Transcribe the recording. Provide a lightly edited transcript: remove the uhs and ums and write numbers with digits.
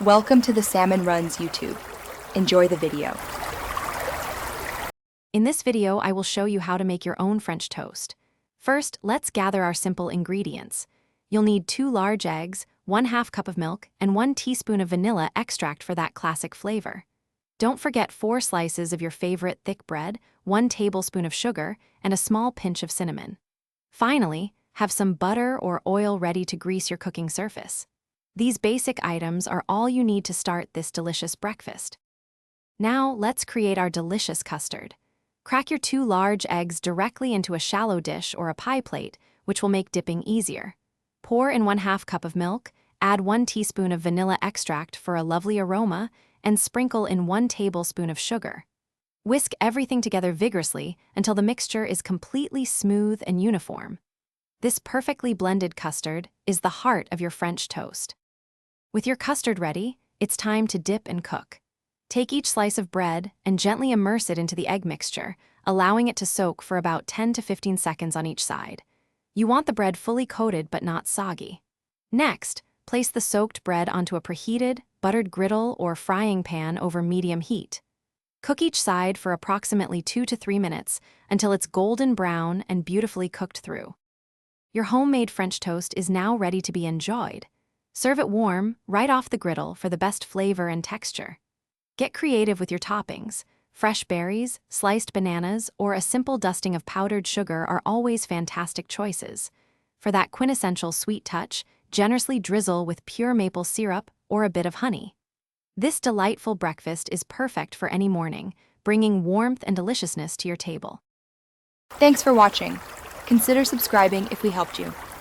Welcome to the Salmon Runs YouTube. Enjoy the video. In this video, I will show you how to make your own French toast. First, let's gather our simple ingredients. You'll need 2 large eggs, 1/2 cup of milk, and 1 teaspoon of vanilla extract for that classic flavor. Don't forget 4 slices of your favorite thick bread, 1 tablespoon of sugar, and a small pinch of cinnamon. Finally, have some butter or oil ready to grease your cooking surface. These basic items are all you need to start this delicious breakfast. Now, let's create our delicious custard. Crack your 2 large eggs directly into a shallow dish or a pie plate, which will make dipping easier. Pour in 1/2 cup of milk, add 1 teaspoon of vanilla extract for a lovely aroma, and sprinkle in 1 tablespoon of sugar. Whisk everything together vigorously until the mixture is completely smooth and uniform. This perfectly blended custard is the heart of your French toast. With your custard ready, it's time to dip and cook. Take each slice of bread and gently immerse it into the egg mixture, allowing it to soak for about 10 to 15 seconds on each side. You want the bread fully coated but not soggy. Next, place the soaked bread onto a preheated, buttered griddle or frying pan over medium heat. Cook each side for approximately 2 to 3 minutes until it's golden brown and beautifully cooked through. Your homemade French toast is now ready to be enjoyed. Serve it warm, right off the griddle for the best flavor and texture. Get creative with your toppings. Fresh berries, sliced bananas, or a simple dusting of powdered sugar are always fantastic choices. For that quintessential sweet touch, generously drizzle with pure maple syrup or a bit of honey. This delightful breakfast is perfect for any morning, bringing warmth and deliciousness to your table. Thanks for watching. Consider subscribing if we helped you.